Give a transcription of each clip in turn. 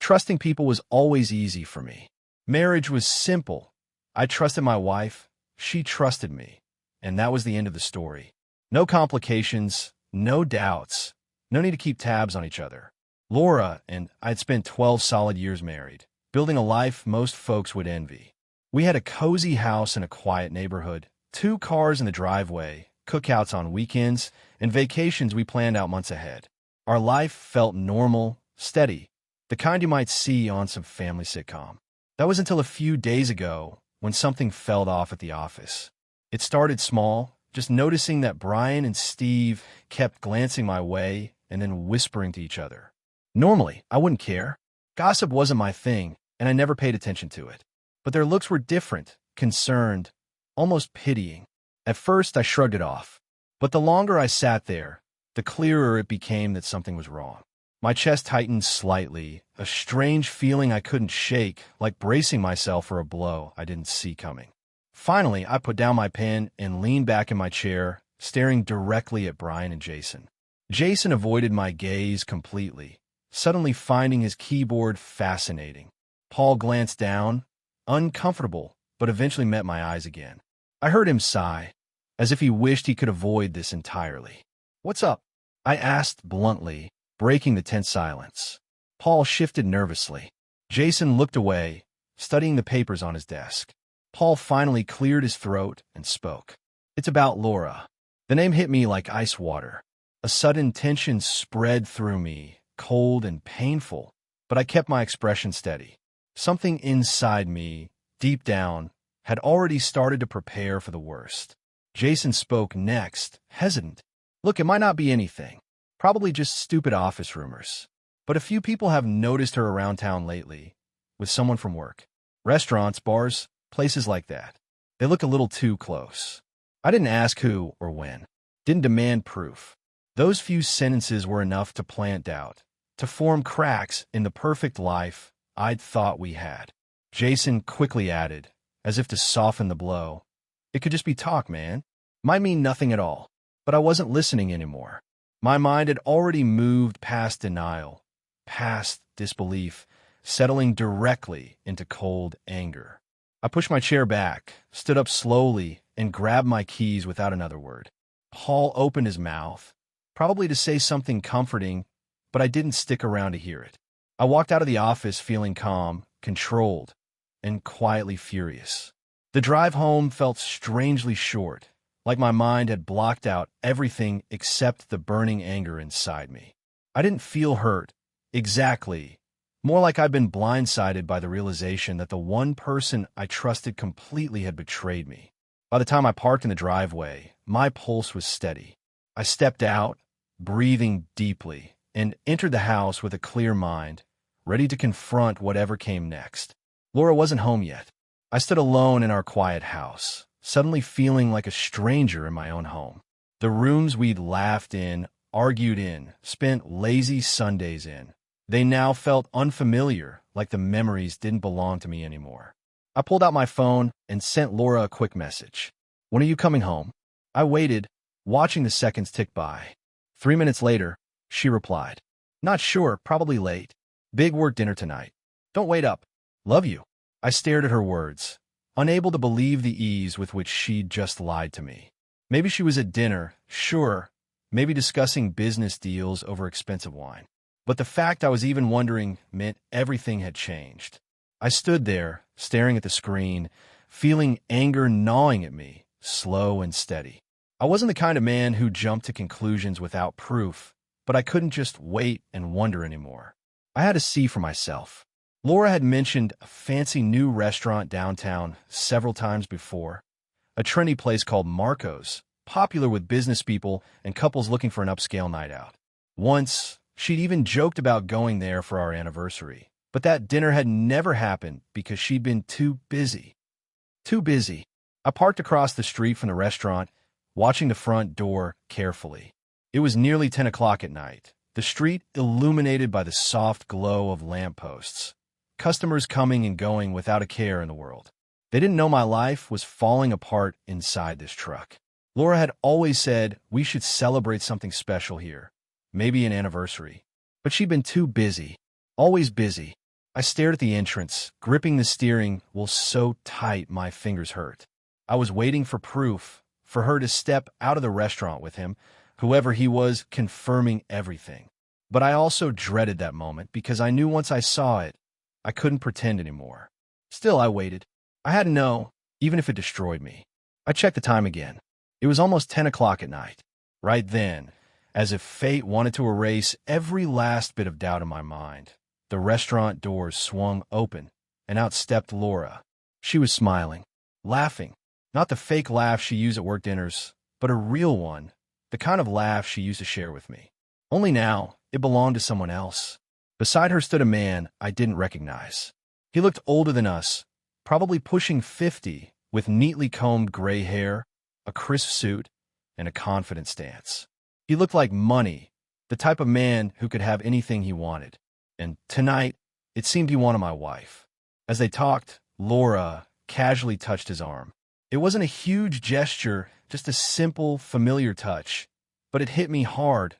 Trusting people was always easy for me. Marriage was simple. I trusted my wife, she trusted me, and that was the end of the story. No complications, no doubts, no need to keep tabs on each other. Laura and I'd spent 12 solid years married, building a life most folks would envy. We had a cozy house in a quiet neighborhood, 2 cars in the driveway, cookouts on weekends, and vacations we planned out months ahead. Our life felt normal, steady, the kind you might see on some family sitcom. That was until a few days ago when something fell off at the office. It started small, just noticing that Brian and Steve kept glancing my way and then whispering to each other. Normally, I wouldn't care. Gossip wasn't my thing, and I never paid attention to it. But their looks were different, concerned, almost pitying. At first, I shrugged it off. But the longer I sat there, the clearer it became that something was wrong. My chest tightened slightly, a strange feeling I couldn't shake, like bracing myself for a blow I didn't see coming. Finally, I put down my pen and leaned back in my chair, staring directly at Brian and Jason. Jason avoided my gaze completely, suddenly finding his keyboard fascinating. Paul glanced down, uncomfortable, but eventually met my eyes again. I heard him sigh, as if he wished he could avoid this entirely. "What's up?" I asked bluntly, breaking the tense silence. Paul shifted nervously. Jason looked away, studying the papers on his desk. Paul finally cleared his throat and spoke. "It's about Laura." The name hit me like ice water. A sudden tension spread through me, cold and painful, but I kept my expression steady. Something inside me, deep down, had already started to prepare for the worst. Jason spoke next, hesitant. "Look, it might not be anything. Probably just stupid office rumors. But a few people have noticed her around town lately, with someone from work. Restaurants, bars, places like that. They look a little too close." I didn't ask who or when. Didn't demand proof. Those few sentences were enough to plant doubt, to form cracks in the perfect life I'd thought we had. Jason quickly added, as if to soften the blow, "It could just be talk, man. Might mean nothing at all." But I wasn't listening anymore. My mind had already moved past denial, past disbelief, settling directly into cold anger. I pushed my chair back, stood up slowly, and grabbed my keys without another word. Paul opened his mouth, probably to say something comforting, but I didn't stick around to hear it. I walked out of the office feeling calm, controlled, and quietly furious. The drive home felt strangely short, like my mind had blocked out everything except the burning anger inside me. I didn't feel hurt, exactly. More like I'd been blindsided by the realization that the one person I trusted completely had betrayed me. By the time I parked in the driveway, my pulse was steady. I stepped out, breathing deeply, and entered the house with a clear mind, ready to confront whatever came next. Laura wasn't home yet. I stood alone in our quiet house, suddenly feeling like a stranger in my own home. The rooms we'd laughed in, argued in, spent lazy Sundays in. They now felt unfamiliar, like the memories didn't belong to me anymore. I pulled out my phone and sent Laura a quick message. "When are you coming home?" I waited, watching the seconds tick by. 3 minutes later, she replied, "Not sure, probably late. Big work dinner tonight. Don't wait up. Love you." I stared at her words, unable to believe the ease with which she'd just lied to me. Maybe she was at dinner, sure, maybe discussing business deals over expensive wine. But the fact I was even wondering meant everything had changed. I stood there, staring at the screen, feeling anger gnawing at me, slow and steady. I wasn't the kind of man who jumped to conclusions without proof, but I couldn't just wait and wonder anymore. I had to see for myself. Laura had mentioned a fancy new restaurant downtown several times before, a trendy place called Marco's, popular with business people and couples looking for an upscale night out. Once, she'd even joked about going there for our anniversary, but that dinner had never happened because she'd been too busy. Too busy. I parked across the street from the restaurant, watching the front door carefully. It was nearly 10 o'clock at night, the street illuminated by the soft glow of lampposts, customers coming and going without a care in the world. They didn't know my life was falling apart inside this truck. Laura had always said we should celebrate something special here, maybe an anniversary. But she'd been too busy, always busy. I stared at the entrance, gripping the steering wheel so tight my fingers hurt. I was waiting for proof, for her to step out of the restaurant with him, whoever he was, confirming everything. But I also dreaded that moment because I knew once I saw it, I couldn't pretend anymore. Still, I waited. I had to know, even if it destroyed me. I checked the time again. It was almost 10 o'clock at night. Right then, as if fate wanted to erase every last bit of doubt in my mind, the restaurant doors swung open, and out stepped Laura. She was smiling, laughing. Not the fake laugh she used at work dinners, but a real one, the kind of laugh she used to share with me. Only now, it belonged to someone else. Beside her stood a man I didn't recognize. He looked older than us, probably pushing 50, with neatly combed gray hair, a crisp suit, and a confident stance. He looked like money, the type of man who could have anything he wanted. And tonight, it seemed he wanted my wife. As they talked, Laura casually touched his arm. It wasn't a huge gesture, just a simple, familiar touch, but it hit me hard,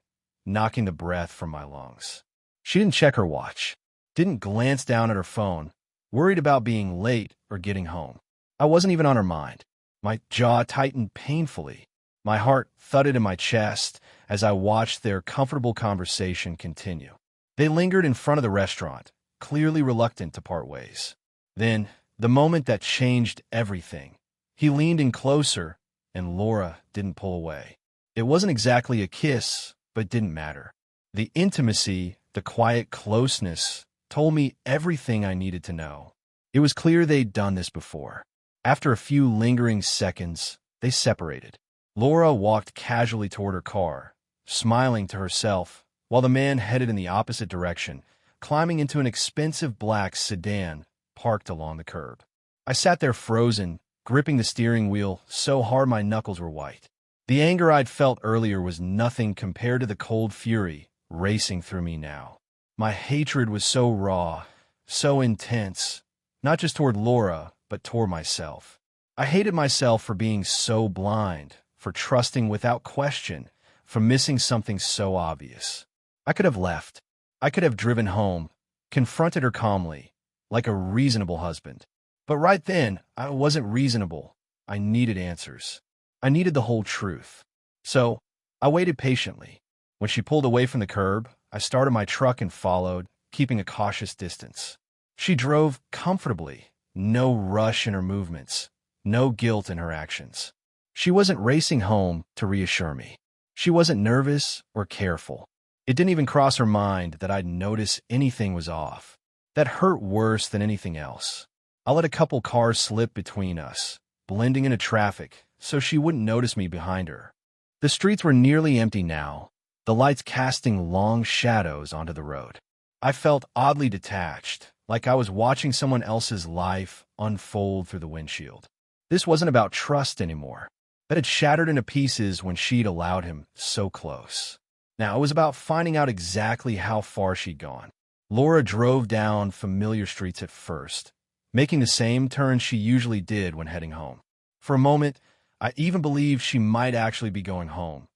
knocking the breath from my lungs. She didn't check her watch, didn't glance down at her phone, worried about being late or getting home. I wasn't even on her mind. My jaw tightened painfully. My heart thudded in my chest as I watched their comfortable conversation continue. They lingered in front of the restaurant, clearly reluctant to part ways. Then, the moment that changed everything. He leaned in closer, and Laura didn't pull away. It wasn't exactly a kiss, but it didn't matter. The intimacy, the quiet closeness, told me everything I needed to know. It was clear they'd done this before. After a few lingering seconds, they separated. Laura walked casually toward her car, smiling to herself, while the man headed in the opposite direction, climbing into an expensive black sedan parked along the curb. I sat there frozen, gripping the steering wheel so hard my knuckles were white. The anger I'd felt earlier was nothing compared to the cold fury racing through me now. My hatred was so raw, so intense, not just toward Laura, but toward myself. I hated myself for being so blind, for trusting without question, for missing something so obvious. I could have left. I could have driven home, confronted her calmly, like a reasonable husband. But right then, I wasn't reasonable. I needed answers. I needed the whole truth. So, I waited patiently. When she pulled away from the curb, I started my truck and followed, keeping a cautious distance. She drove comfortably, no rush in her movements, no guilt in her actions. She wasn't racing home to reassure me. She wasn't nervous or careful. It didn't even cross her mind that I'd notice anything was off. That hurt worse than anything else. I let a couple cars slip between us, blending into traffic, so she wouldn't notice me behind her. The streets were nearly empty now, the lights casting long shadows onto the road. I felt oddly detached, like I was watching someone else's life unfold through the windshield. This wasn't about trust anymore. That had shattered into pieces when she'd allowed him so close. Now it was about finding out exactly how far she'd gone. Laura drove down familiar streets at first, making the same turns she usually did when heading home. For a moment, I even believed she might actually be going home.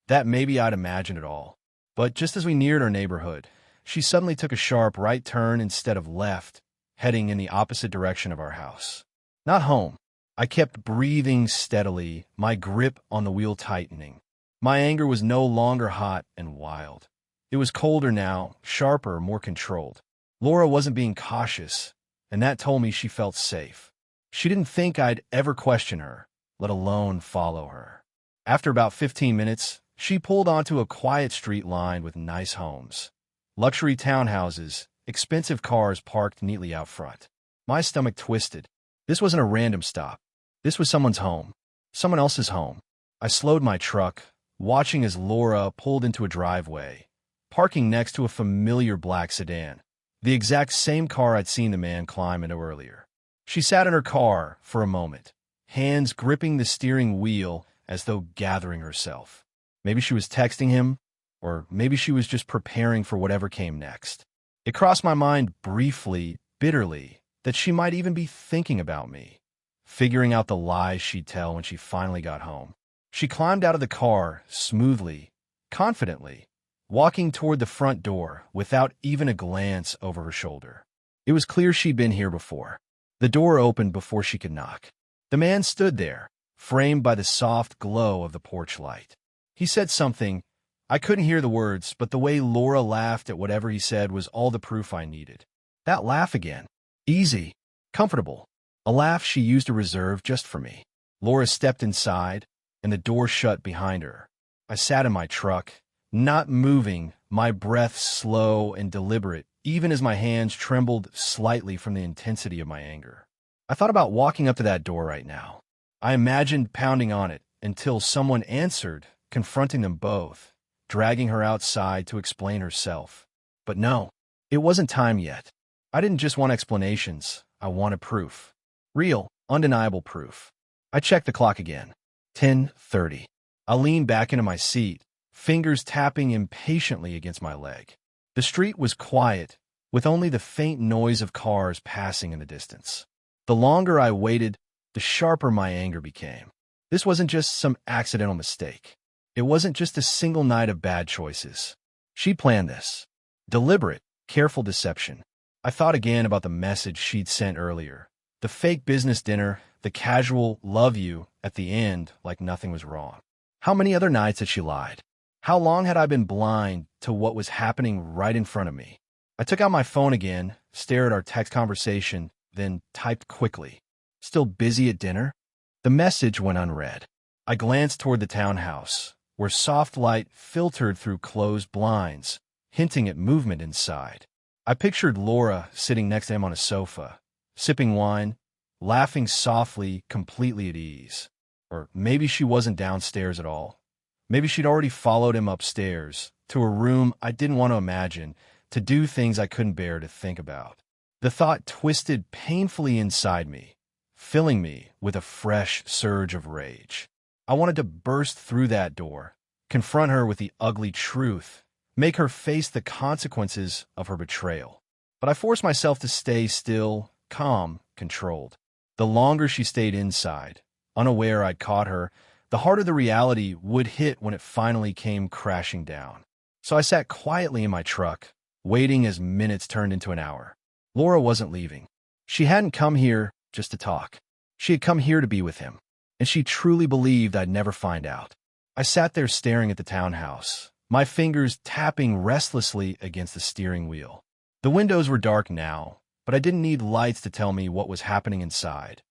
That maybe I'd imagined it all. But just as we neared our neighborhood, she suddenly took a sharp right turn instead of left, heading in the opposite direction of our house. Not home. I kept breathing steadily, my grip on the wheel tightening. My anger was no longer hot and wild. It was colder now, sharper, more controlled. Laura wasn't being cautious, and that told me she felt safe. She didn't think I'd ever question her, let alone follow her. After about 15 minutes, she pulled onto a quiet street lined with nice homes. Luxury townhouses, expensive cars parked neatly out front. My stomach twisted. This wasn't a random stop. This was someone's home. Someone else's home. I slowed my truck, watching as Laura pulled into a driveway, parking next to a familiar black sedan, the exact same car I'd seen the man climb into earlier. She sat in her car for a moment, hands gripping the steering wheel as though gathering herself. Maybe she was texting him, or maybe she was just preparing for whatever came next. It crossed my mind briefly, bitterly, that she might even be thinking about me, figuring out the lies she'd tell when she finally got home. She climbed out of the car smoothly, confidently, walking toward the front door without even a glance over her shoulder. It was clear she'd been here before. The door opened before she could knock. The man stood there, framed by the soft glow of the porch light. He said something. I couldn't hear the words, but the way Laura laughed at whatever he said was all the proof I needed. That laugh again. Easy. Comfortable. A laugh she used to reserve just for me. Laura stepped inside, and the door shut behind her. I sat in my truck, not moving, my breath slow and deliberate, even as my hands trembled slightly from the intensity of my anger. I thought about walking up to that door right now. I imagined pounding on it until someone answered, confronting them both, dragging her outside to explain herself. But no, it wasn't time yet. I didn't just want explanations, I wanted proof. Real, undeniable proof. I checked the clock again. 10:30. I leaned back into my seat, fingers tapping impatiently against my leg. The street was quiet, with only the faint noise of cars passing in the distance. The longer I waited, the sharper my anger became. This wasn't just some accidental mistake. It wasn't just a single night of bad choices. She planned this. Deliberate, careful deception. I thought again about the message she'd sent earlier. The fake business dinner, the casual love you at the end like nothing was wrong. How many other nights had she lied? How long had I been blind to what was happening right in front of me? I took out my phone again, stared at our text conversation, then typed quickly. Still busy at dinner? The message went unread. I glanced toward the townhouse, where soft light filtered through closed blinds, hinting at movement inside. I pictured Laura sitting next to him on a sofa, sipping wine, laughing softly, completely at ease. Or maybe she wasn't downstairs at all. Maybe she'd already followed him upstairs, to a room I didn't want to imagine, to do things I couldn't bear to think about. The thought twisted painfully inside me, filling me with a fresh surge of rage. I wanted to burst through that door, confront her with the ugly truth, make her face the consequences of her betrayal. But I forced myself to stay still, calm, controlled. The longer she stayed inside, unaware I'd caught her, the harder the reality would hit when it finally came crashing down. So I sat quietly in my truck, waiting as minutes turned into an hour. Laura wasn't leaving. She hadn't come here just to talk. She had come here to be with him, and she truly believed I'd never find out. I sat there staring at the townhouse, my fingers tapping restlessly against the steering wheel. The windows were dark now, but I didn't need lights to tell me what was happening inside.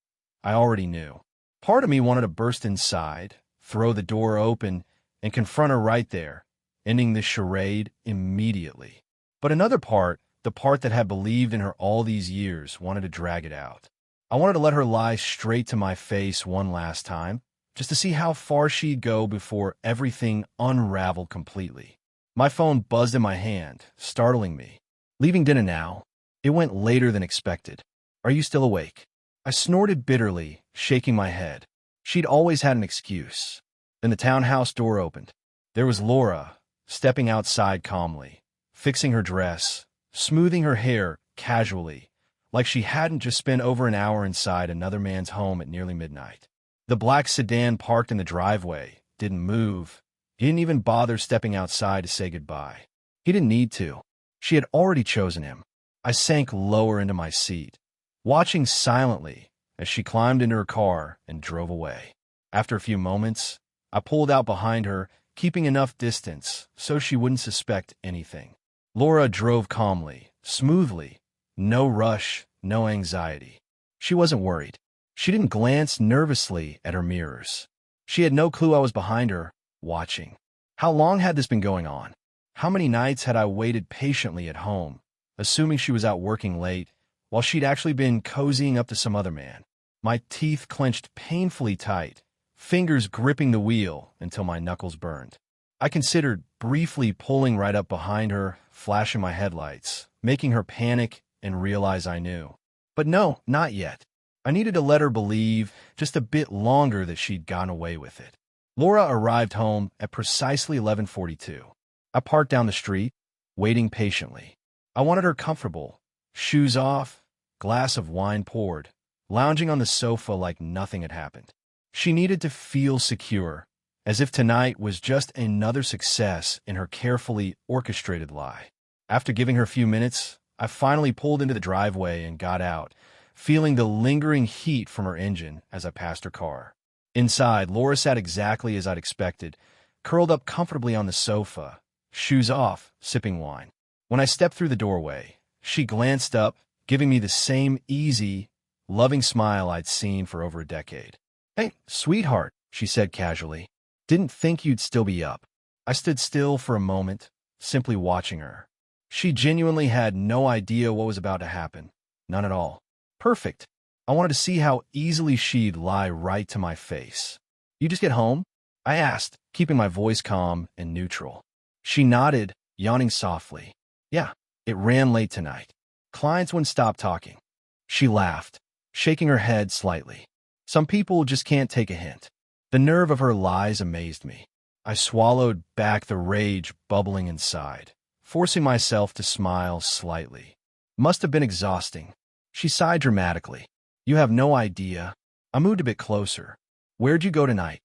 I already knew. Part of me wanted to burst inside, throw the door open, and confront her right there, ending this charade immediately. But another part, the part that had believed in her all these years, wanted to drag it out. I wanted to let her lie straight to my face one last time, just to see how far she'd go before everything unraveled completely. My phone buzzed in my hand, startling me. Leaving dinner now? It went later than expected. Are you still awake? I snorted bitterly, shaking my head. She'd always had an excuse. Then the townhouse door opened. There was Laura, stepping outside calmly, fixing her dress, smoothing her hair casually, like she hadn't just spent over an hour inside another man's home at nearly midnight. The black sedan parked in the driveway didn't move. He didn't even bother stepping outside to say goodbye. He didn't need to. She had already chosen him. I sank lower into my seat, watching silently as she climbed into her car and drove away. After a few moments, I pulled out behind her, keeping enough distance so she wouldn't suspect anything. Laura drove calmly, smoothly, no rush, no anxiety. She wasn't worried. She didn't glance nervously at her mirrors. She had no clue I was behind her, watching. How long had this been going on? How many nights had I waited patiently at home, assuming she was out working late, while she'd actually been cozying up to some other man? My teeth clenched painfully tight, fingers gripping the wheel until my knuckles burned. I considered briefly pulling right up behind her, flashing my headlights, making her panic and realize I knew. But no, not yet. I needed to let her believe just a bit longer that she'd gotten away with it. Laura arrived home at precisely 11:42. I parked down the street, waiting patiently. I wanted her comfortable, shoes off, glass of wine poured, lounging on the sofa like nothing had happened. She needed to feel secure, as if tonight was just another success in her carefully orchestrated lie. After giving her a few minutes, I finally pulled into the driveway and got out, feeling the lingering heat from her engine as I passed her car. Inside, Laura sat exactly as I'd expected, curled up comfortably on the sofa, shoes off, sipping wine. When I stepped through the doorway, she glanced up, giving me the same easy, loving smile I'd seen for over a decade. "Hey, sweetheart," she said casually. "Didn't think you'd still be up." I stood still for a moment, simply watching her. She genuinely had no idea what was about to happen. None at all. Perfect. I wanted to see how easily she'd lie right to my face. "You just get home?" I asked, keeping my voice calm and neutral. She nodded, yawning softly. "Yeah, it ran late tonight. Clients wouldn't stop talking." She laughed, shaking her head slightly. Some people just can't take a hint. The nerve of her lies amazed me. I swallowed back the rage bubbling inside, forcing myself to smile slightly. Must have been exhausting. She sighed dramatically. "You have no idea." I moved a bit closer. "Where'd you go tonight?"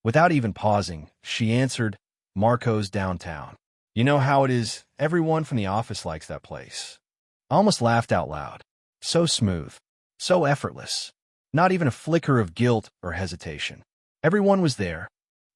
Without even pausing, she answered, "Marco's downtown. You know how it is, everyone from the office likes that place." I almost laughed out loud. So smooth, so effortless. Not even a flicker of guilt or hesitation. "Everyone was there?"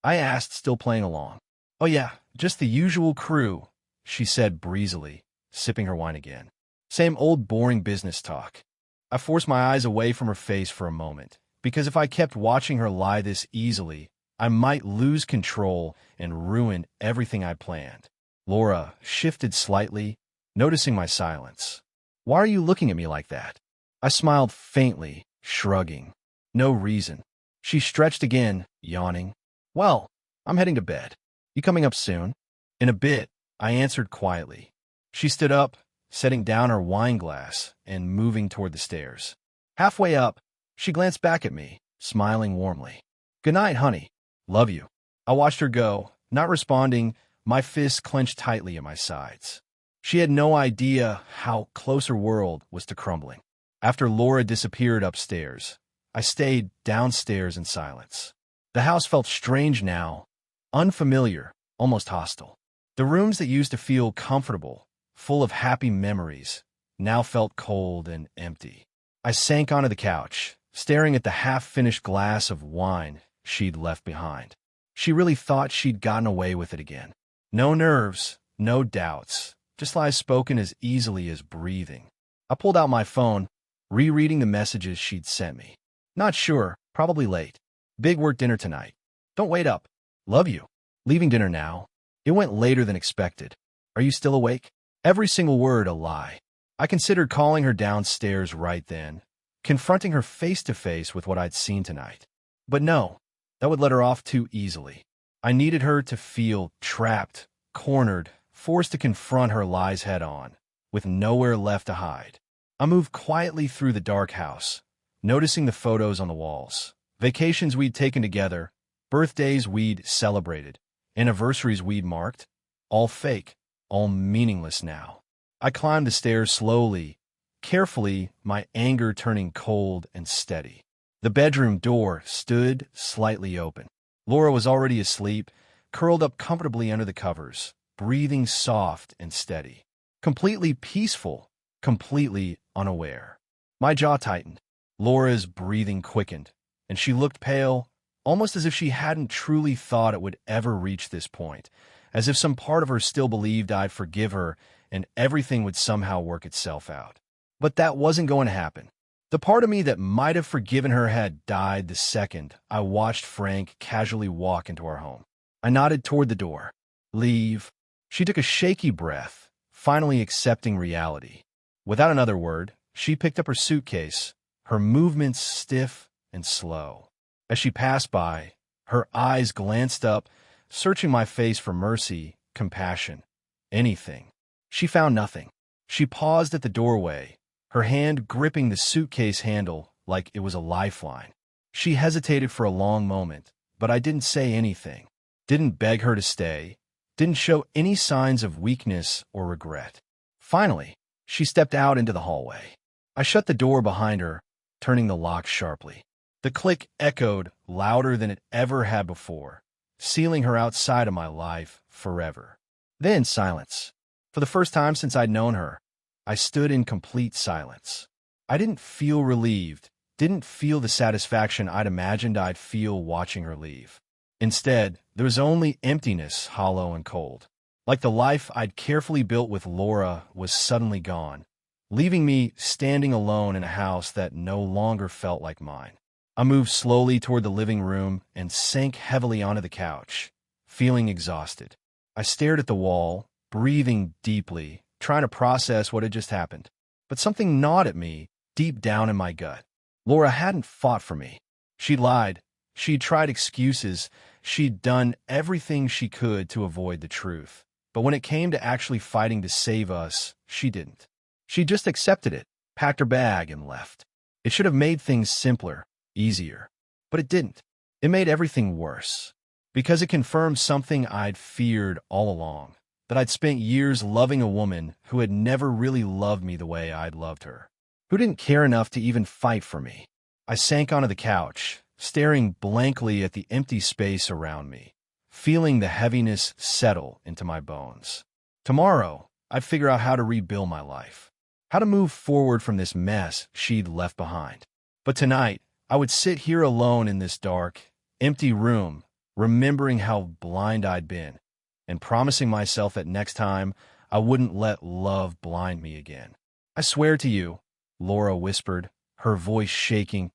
I asked, still playing along. "Oh yeah, just the usual crew," she said breezily, sipping her wine again. "Same old boring business talk." I forced my eyes away from her face for a moment, because if I kept watching her lie this easily, I might lose control and ruin everything I planned. Laura shifted slightly, noticing my silence. "Why are you looking at me like that?" I smiled faintly, shrugging. "No reason." She stretched again, yawning. "Well, I'm heading to bed. You coming up soon?" "In a bit," I answered quietly. She stood up, setting down her wine glass and moving toward the stairs. Halfway up, she glanced back at me, smiling warmly. "Good night, honey. Love you." I watched her go, not responding, my fists clenched tightly at my sides. She had no idea how close her world was to crumbling. After Laura disappeared upstairs, I stayed downstairs in silence. The house felt strange now, unfamiliar, almost hostile. The rooms that used to feel comfortable, full of happy memories, now felt cold and empty. I sank onto the couch, staring at the half-finished glass of wine she'd left behind. She really thought she'd gotten away with it again. No nerves, no doubts, just lies spoken as easily as breathing. I pulled out my phone, rereading the messages she'd sent me. "Not sure, probably late. Big work dinner tonight. Don't wait up. Love you. Leaving dinner now." It went later than expected. "Are you still awake?" Every single word a lie. I considered calling her downstairs right then, confronting her face to face with what I'd seen tonight. But no, that would let her off too easily. I needed her to feel trapped, cornered, forced to confront her lies head on, with nowhere left to hide. I moved quietly through the dark house, noticing the photos on the walls. Vacations we'd taken together, birthdays we'd celebrated, anniversaries we'd marked, all fake, all meaningless now. I climbed the stairs slowly, carefully, my anger turning cold and steady. The bedroom door stood slightly open. Laura was already asleep, curled up comfortably under the covers, breathing soft and steady. Completely peaceful, completely unaware. My jaw tightened. Laura's breathing quickened, and she looked pale, almost as if she hadn't truly thought it would ever reach this point, as if some part of her still believed I'd forgive her and everything would somehow work itself out. But that wasn't going to happen. The part of me that might have forgiven her had died the second I watched Frank casually walk into our home. I nodded toward the door. "Leave." She took a shaky breath, finally accepting reality. Without another word, she picked up her suitcase, her movements stiff and slow. As she passed by, her eyes glanced up, searching my face for mercy, compassion, anything. She found nothing. She paused at the doorway, her hand gripping the suitcase handle like it was a lifeline. She hesitated for a long moment, but I didn't say anything, didn't beg her to stay, didn't show any signs of weakness or regret. Finally, she stepped out into the hallway. I shut the door behind her, turning the lock sharply. The click echoed louder than it ever had before, sealing her outside of my life forever. Then silence. For the first time since I'd known her, I stood in complete silence. I didn't feel relieved, didn't feel the satisfaction I'd imagined I'd feel watching her leave. Instead, there was only emptiness, hollow and cold. Like the life I'd carefully built with Laura was suddenly gone, leaving me standing alone in a house that no longer felt like mine. I moved slowly toward the living room and sank heavily onto the couch, feeling exhausted. I stared at the wall, breathing deeply, trying to process what had just happened. But something gnawed at me, deep down in my gut. Laura hadn't fought for me. She'd lied. She'd tried excuses. She'd done everything she could to avoid the truth. But when it came to actually fighting to save us, she didn't. She just accepted it, packed her bag, and left. It should have made things simpler, easier. But it didn't. It made everything worse. Because it confirmed something I'd feared all along, that I'd spent years loving a woman who had never really loved me the way I'd loved her, who didn't care enough to even fight for me. I sank onto the couch, staring blankly at the empty space around me, feeling the heaviness settle into my bones. Tomorrow, I'd figure out how to rebuild my life, how to move forward from this mess she'd left behind. But tonight, I would sit here alone in this dark, empty room, remembering how blind I'd been, and promising myself that next time I wouldn't let love blind me again. "I swear to you," Laura whispered, her voice shaking.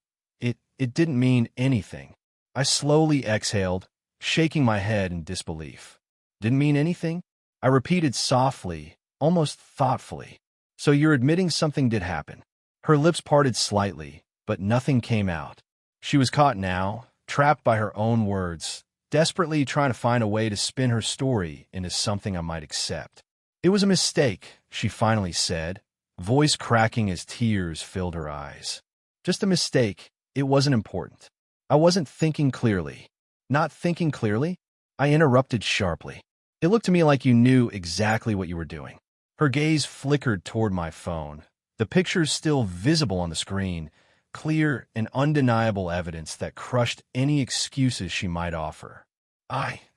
It didn't mean anything. I slowly exhaled, shaking my head in disbelief. "Didn't mean anything?" I repeated softly, almost thoughtfully. "So you're admitting something did happen?" Her lips parted slightly, but nothing came out. She was caught now, trapped by her own words, desperately trying to find a way to spin her story into something I might accept. "It was a mistake," she finally said, voice cracking as tears filled her eyes. "Just a mistake. It wasn't important. I wasn't thinking clearly." "Not thinking clearly?" I interrupted sharply. "It looked to me like you knew exactly what you were doing." Her gaze flickered toward my phone, the pictures still visible on the screen, clear and undeniable evidence that crushed any excuses she might offer.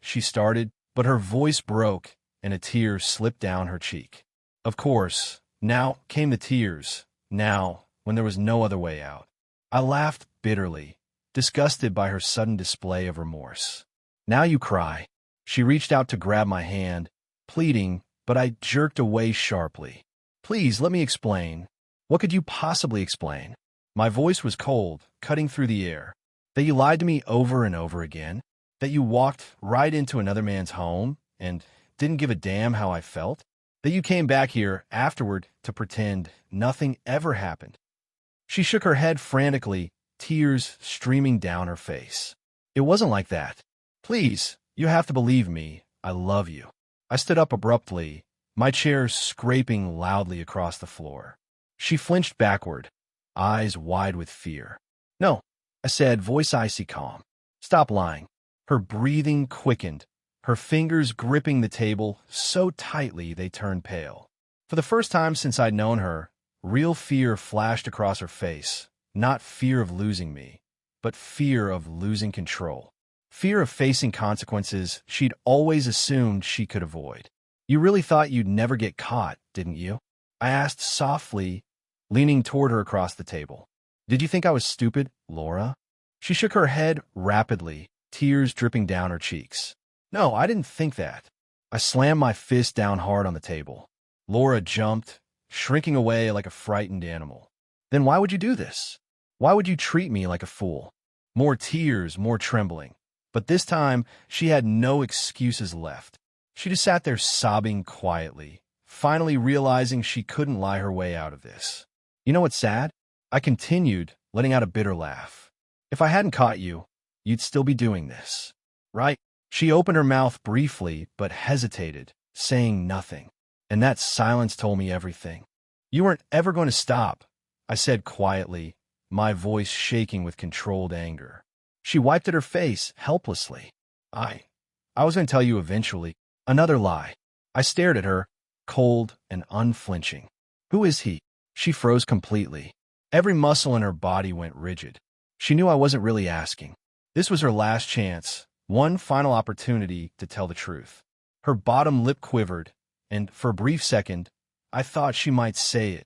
She started, but her voice broke and a tear slipped down her cheek. Of course, now came the tears, now, when there was no other way out. I laughed bitterly, disgusted by her sudden display of remorse. "Now you cry." She reached out to grab my hand, pleading, but I jerked away sharply. "Please, let me explain." "What could you possibly explain?" My voice was cold, cutting through the air. "That you lied to me over and over again? That you walked right into another man's home and didn't give a damn how I felt? That you came back here afterward to pretend nothing ever happened?" She shook her head frantically, tears streaming down her face. "It wasn't like that. Please, you have to believe me. I love you." I stood up abruptly, my chair scraping loudly across the floor. She flinched backward, eyes wide with fear. "No," I said, voice icy calm. "Stop lying." Her breathing quickened, her fingers gripping the table so tightly they turned pale. For the first time since I'd known her, real fear flashed across her face, not fear of losing me, but fear of losing control. Fear of facing consequences she'd always assumed she could avoid. "You really thought you'd never get caught, didn't you?" I asked softly, leaning toward her across the table. "Did you think I was stupid, Laura?" She shook her head rapidly, tears dripping down her cheeks. "No, I didn't think that." I slammed my fist down hard on the table. Laura jumped, shrinking away like a frightened animal. "Then why would you do this? Why would you treat me like a fool?" More tears, more trembling. But this time, she had no excuses left. She just sat there sobbing quietly, finally realizing she couldn't lie her way out of this. "You know what's sad?" I continued, letting out a bitter laugh. "If I hadn't caught you, you'd still be doing this, right?" She opened her mouth briefly, but hesitated, saying nothing. And that silence told me everything. "You weren't ever going to stop," I said quietly, my voice shaking with controlled anger. She wiped at her face, helplessly. I was going to tell you eventually." Another lie. I stared at her, cold and unflinching. "Who is he?" She froze completely. Every muscle in her body went rigid. She knew I wasn't really asking. This was her last chance, one final opportunity to tell the truth. Her bottom lip quivered, and for a brief second, I thought she might say it,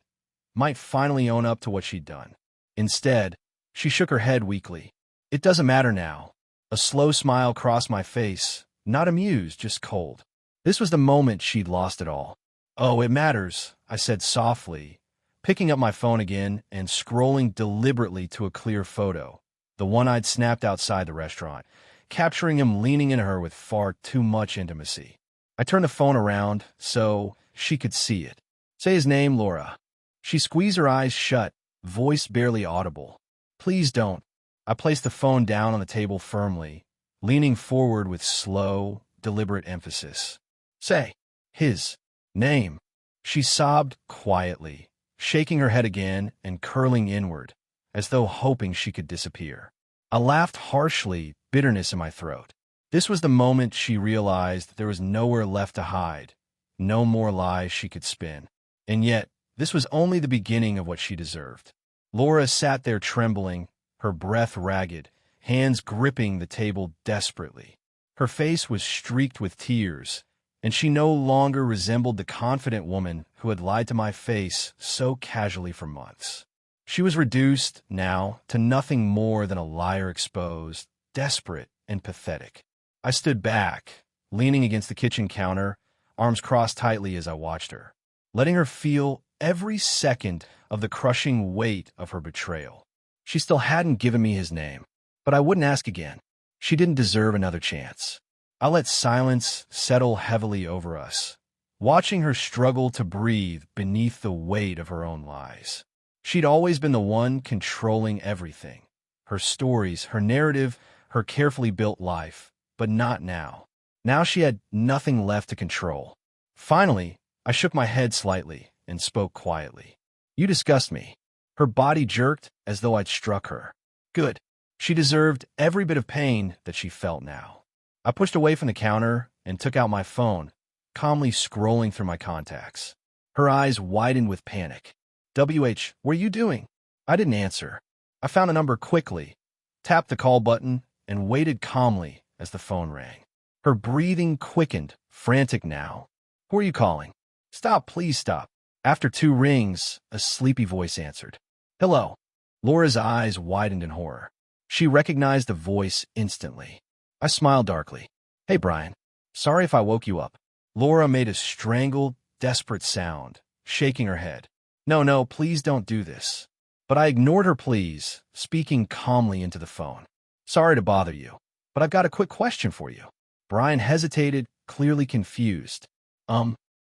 might finally own up to what she'd done. Instead, she shook her head weakly. It doesn't matter now. A slow smile crossed my face, not amused, just cold. This was the moment she'd lost it all. Oh, it matters, I said softly, picking up my phone again and scrolling deliberately to a clear photo, the one I'd snapped outside the restaurant, capturing him leaning into her with far too much intimacy. I turned the phone around so she could see it. Say his name, Laura. She squeezed her eyes shut, voice barely audible. Please don't. I placed the phone down on the table firmly, leaning forward with slow, deliberate emphasis. Say his name. She sobbed quietly, shaking her head again and curling inward, as though hoping she could disappear. I laughed harshly, bitterness in my throat. This was the moment she realized there was nowhere left to hide, no more lies she could spin. And yet, this was only the beginning of what she deserved. Laura sat there trembling, her breath ragged, hands gripping the table desperately. Her face was streaked with tears, and she no longer resembled the confident woman who had lied to my face so casually for months. She was reduced, now, to nothing more than a liar exposed, desperate and pathetic. I stood back, leaning against the kitchen counter, arms crossed tightly as I watched her, letting her feel every second of the crushing weight of her betrayal. She still hadn't given me his name, but I wouldn't ask again. She didn't deserve another chance. I let silence settle heavily over us, watching her struggle to breathe beneath the weight of her own lies. She'd always been the one controlling everything. Her stories, her narrative, her carefully built life, but not now. Now she had nothing left to control. Finally, I shook my head slightly and spoke quietly. You disgust me. Her body jerked as though I'd struck her. Good. She deserved every bit of pain that she felt now. I pushed away from the counter and took out my phone, calmly scrolling through my contacts. Her eyes widened with panic. WH, what are you doing? I didn't answer. I found a number quickly, tapped the call button, and waited calmly as the phone rang. Her breathing quickened, frantic now. Who are you calling? Stop, please stop. After 2 rings, a sleepy voice answered. Hello. Laura's eyes widened in horror. She recognized the voice instantly. I smiled darkly. Hey, Brian. Sorry if I woke you up. Laura made a strangled, desperate sound, shaking her head. No, please don't do this. But I ignored her pleas, speaking calmly into the phone. Sorry to bother you, but I've got a quick question for you. Brian hesitated, clearly confused.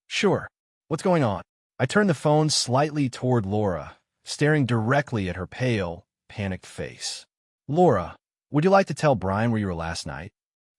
Sure. What's going on? I turned the phone slightly toward Laura, staring directly at her pale, panicked face. Laura, would you like to tell Brian where you were last night?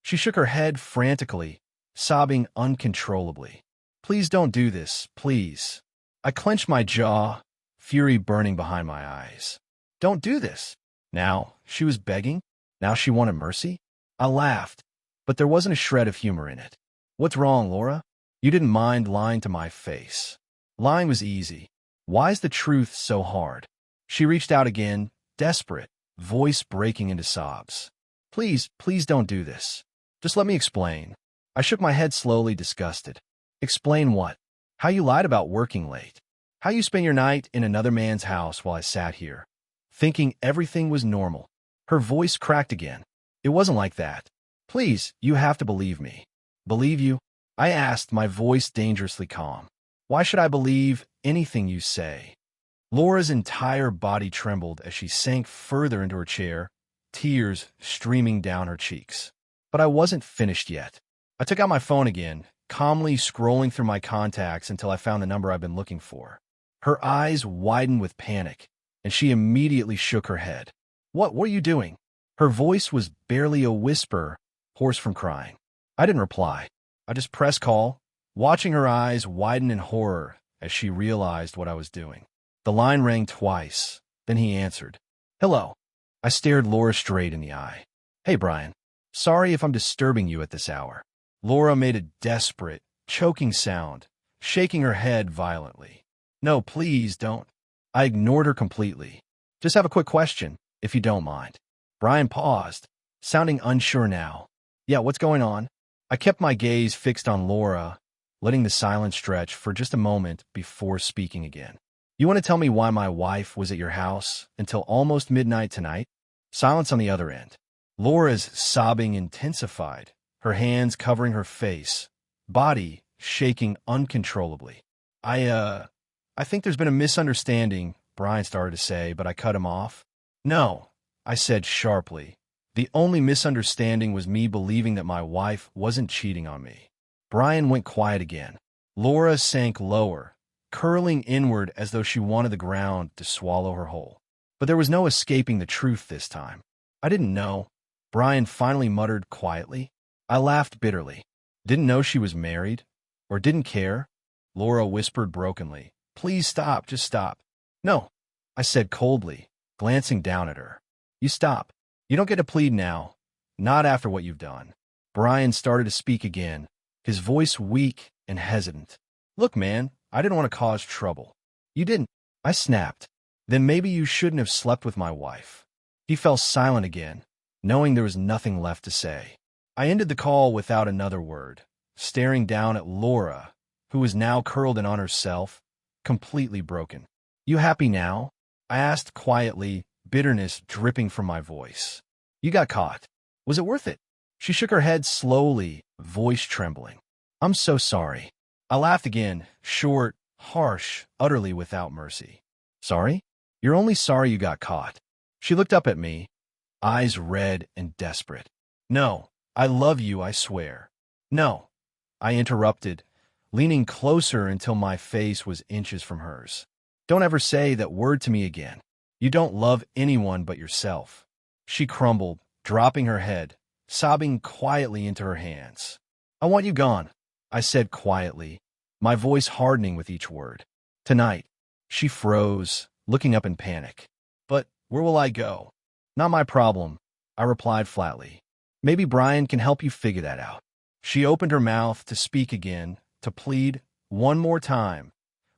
She shook her head frantically, sobbing uncontrollably. Please don't do this, please. I clenched my jaw, fury burning behind my eyes. Don't do this. Now, she was begging? Now she wanted mercy? I laughed, but there wasn't a shred of humor in it. What's wrong, Laura? You didn't mind lying to my face. Lying was easy. Why is the truth so hard? She reached out again, desperate, voice breaking into sobs. Please don't do this. Just let me explain. I shook my head slowly, disgusted. Explain what? How you lied about working late. How you spent your night in another man's house while I sat here, thinking everything was normal. Her voice cracked again. It wasn't like that. Please, you have to believe me. Believe you? I asked, my voice dangerously calm. Why should I believe anything you say? Laura's entire body trembled as she sank further into her chair, tears streaming down her cheeks. But I wasn't finished yet. I took out my phone again, calmly scrolling through my contacts until I found the number I've been looking for. Her eyes widened with panic, and she immediately shook her head. What are you doing? Her voice was barely a whisper, hoarse from crying. I didn't reply. I just pressed call, watching her eyes widen in horror as she realized what I was doing. The line rang twice, then he answered. Hello. I stared Laura straight in the eye. Hey, Brian. Sorry if I'm disturbing you at this hour. Laura made a desperate, choking sound, shaking her head violently. No, please don't. I ignored her completely. Just have a quick question, if you don't mind. Brian paused, sounding unsure now. Yeah, what's going on? I kept my gaze fixed on Laura, letting the silence stretch for just a moment before speaking again. You want to tell me why my wife was at your house until almost midnight tonight? Silence on the other end. Laura's sobbing intensified, her hands covering her face, body shaking uncontrollably. I think there's been a misunderstanding, Brian started to say, but I cut him off. No, I said sharply. The only misunderstanding was me believing that my wife wasn't cheating on me. Brian went quiet again. Laura sank lower, curling inward as though she wanted the ground to swallow her whole. But there was no escaping the truth this time. I didn't know. Brian finally muttered quietly. I laughed bitterly. Didn't know she was married? Or didn't care? Laura whispered brokenly. Please stop, just stop. No, I said coldly, glancing down at her. You stop. You don't get to plead now. Not after what you've done. Brian started to speak again, his voice weak and hesitant. Look, man, I didn't want to cause trouble. You didn't. I snapped. Then maybe you shouldn't have slept with my wife. He fell silent again, knowing there was nothing left to say. I ended the call without another word, staring down at Laura, who was now curled in on herself, completely broken. You happy now? I asked quietly, bitterness dripping from my voice. You got caught. Was it worth it? She shook her head slowly, voice trembling. I'm so sorry. I laughed again, short, harsh, utterly without mercy. Sorry? You're only sorry you got caught. She looked up at me, eyes red and desperate. No, I love you, I swear. No, I interrupted, leaning closer until my face was inches from hers. Don't ever say that word to me again. You don't love anyone but yourself. She crumbled, dropping her head, sobbing quietly into her hands. I want you gone, I said quietly, my voice hardening with each word. Tonight. She froze, looking up in panic. But where will I go? Not my problem, I replied flatly. Maybe Brian can help you figure that out. She opened her mouth to speak again, to plead one more time,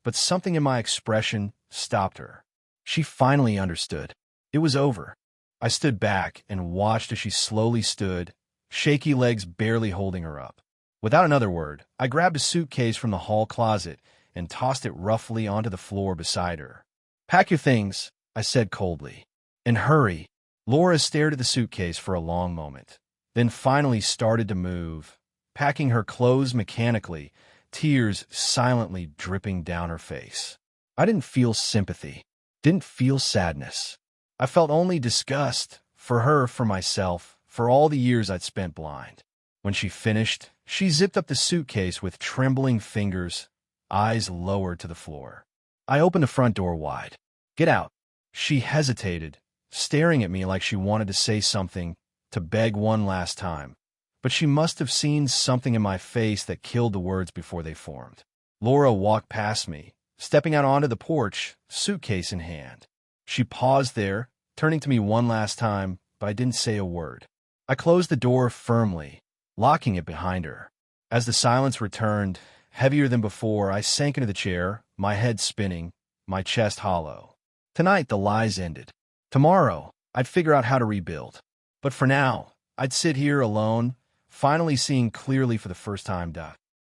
but something in my expression stopped her. She finally understood. It was over. I stood back and watched as she slowly stood, shaky legs barely holding her up. Without another word, I grabbed a suitcase from the hall closet and tossed it roughly onto the floor beside her. Pack your things, I said coldly. And hurry. Laura stared at the suitcase for a long moment, then finally started to move, packing her clothes mechanically, tears silently dripping down her face. I didn't feel sympathy, didn't feel sadness. I felt only disgust, for her, for myself, for all the years I'd spent blind. When she finished, she zipped up the suitcase with trembling fingers, eyes lowered to the floor. I opened the front door wide. Get out. She hesitated, staring at me like she wanted to say something, to beg one last time. But she must have seen something in my face that killed the words before they formed. Laura walked past me, stepping out onto the porch, suitcase in hand. She paused there, turning to me one last time, but I didn't say a word. I closed the door firmly, locking it behind her. As the silence returned, heavier than before, I sank into the chair, my head spinning, my chest hollow. Tonight, the lies ended. Tomorrow, I'd figure out how to rebuild. But for now, I'd sit here alone, finally seeing clearly for the first time.